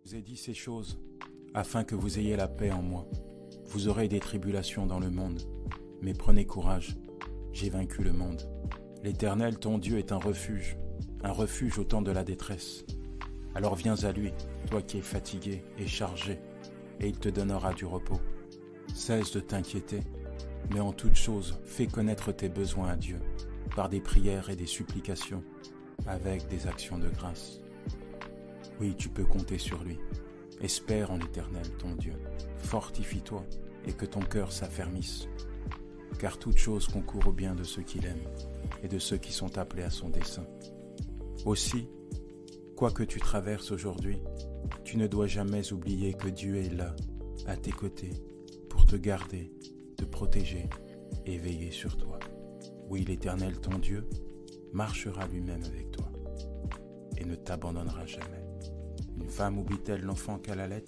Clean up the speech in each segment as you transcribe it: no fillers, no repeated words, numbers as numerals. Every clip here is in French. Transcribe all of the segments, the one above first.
Je vous ai dit ces choses afin que vous ayez la paix en moi. Vous aurez des tribulations dans le monde, mais prenez courage, j'ai vaincu le monde. L'Éternel, ton Dieu, est un refuge au temps de la détresse. Alors viens à lui, toi qui es fatigué et chargé, et il te donnera du repos. Cesse de t'inquiéter, mais en toute chose, fais connaître tes besoins à Dieu, par des prières et des supplications, avec des actions de grâce. Oui, tu peux compter sur lui. Espère en l'Éternel, ton Dieu. Fortifie-toi et que ton cœur s'affermisse. Car toute chose concourt au bien de ceux qui l'aiment et de ceux qui sont appelés à son dessein. Aussi, quoi que tu traverses aujourd'hui, tu ne dois jamais oublier que Dieu est là, à tes côtés, pour te garder, te protéger et veiller sur toi. Oui, l'Éternel, ton Dieu, marchera lui-même avec toi et ne t'abandonnera jamais. Une femme oublie-t-elle l'enfant qu'elle allait?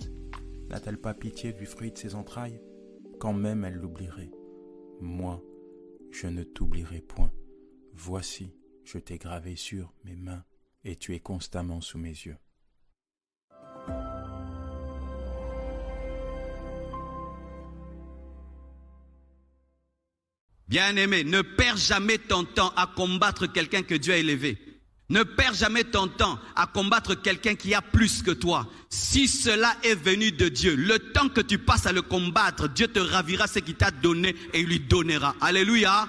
N'a-t-elle pas pitié du fruit de ses entrailles? Quand même elle l'oublierait. Moi, je ne t'oublierai point. Voici, je t'ai gravé sur mes mains et tu es constamment sous mes yeux. Bien-aimé, ne perds jamais ton temps à combattre quelqu'un que Dieu a élevé. Ne perds jamais ton temps à combattre quelqu'un qui a plus que toi. Si cela est venu de Dieu, le temps que tu passes à le combattre, Dieu te ravira ce qu'il t'a donné et il lui donnera. Alléluia.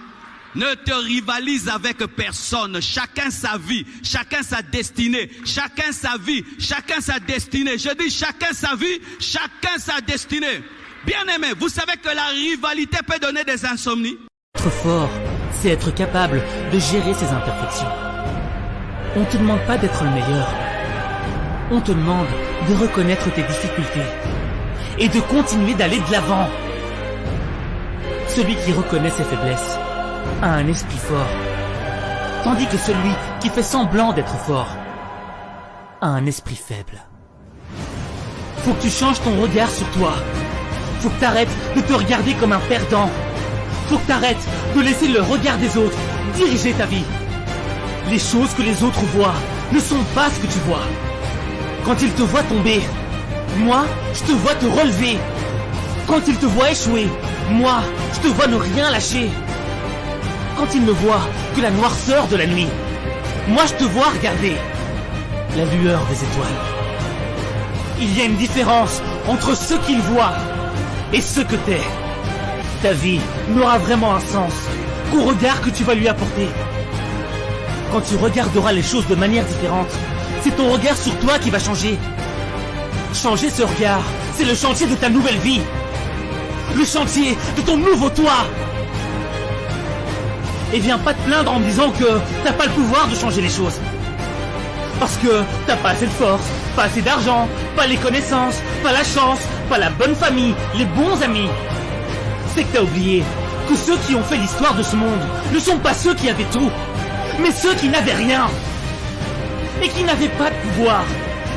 Ne te rivalise avec personne. Chacun sa vie, chacun sa destinée. Chacun sa vie, chacun sa destinée. Je dis chacun sa vie, chacun sa destinée. Bien-aimé, vous savez que la rivalité peut donner des insomnies. Être fort, c'est être capable de gérer ses imperfections. On ne te demande pas d'être le meilleur. On te demande de reconnaître tes difficultés et de continuer d'aller de l'avant. Celui qui reconnaît ses faiblesses a un esprit fort, tandis que celui qui fait semblant d'être fort a un esprit faible. Faut que tu changes ton regard sur toi. Faut que tu arrêtes de te regarder comme un perdant. Faut que tu arrêtes de laisser le regard des autres diriger ta vie. Les choses que les autres voient ne sont pas ce que tu vois. Quand ils te voient tomber, moi, je te vois te relever. Quand ils te voient échouer, moi, je te vois ne rien lâcher. Quand ils ne voient que la noirceur de la nuit, moi, je te vois regarder la lueur des étoiles. Il y a une différence entre ce qu'ils voient et ce que t'es. Ta vie n'aura vraiment un sens qu'au regard que tu vas lui apporter. Quand tu regarderas les choses de manière différente, c'est ton regard sur toi qui va changer. Changer ce regard, c'est le chantier de ta nouvelle vie. Le chantier de ton nouveau toi. Et viens pas te plaindre en me disant que t'as pas le pouvoir de changer les choses. Parce que t'as pas assez de force, pas assez d'argent, pas les connaissances, pas la chance, pas la bonne famille, les bons amis. C'est que t'as oublié que ceux qui ont fait l'histoire de ce monde ne sont pas ceux qui avaient tout, mais ceux qui n'avaient rien, et qui n'avaient pas de pouvoir,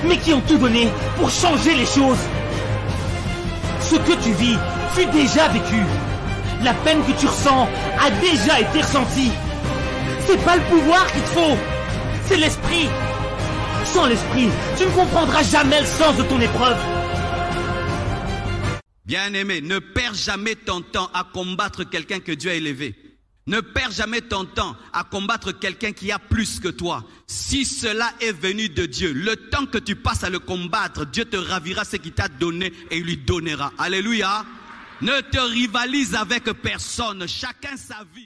mais qui ont tout donné pour changer les choses. Ce que tu vis fut déjà vécu. La peine que tu ressens a déjà été ressentie. C'est pas le pouvoir qu'il te faut, c'est l'esprit. Sans l'esprit, tu ne comprendras jamais le sens de ton épreuve. Bien-aimé, ne perds jamais ton temps à combattre quelqu'un que Dieu a élevé. Ne perds jamais ton temps à combattre quelqu'un qui a plus que toi. Si cela est venu de Dieu, le temps que tu passes à le combattre, Dieu te ravira ce qu'il t'a donné et il lui donnera. Alléluia. Ne te rivalise avec personne, chacun sa vie.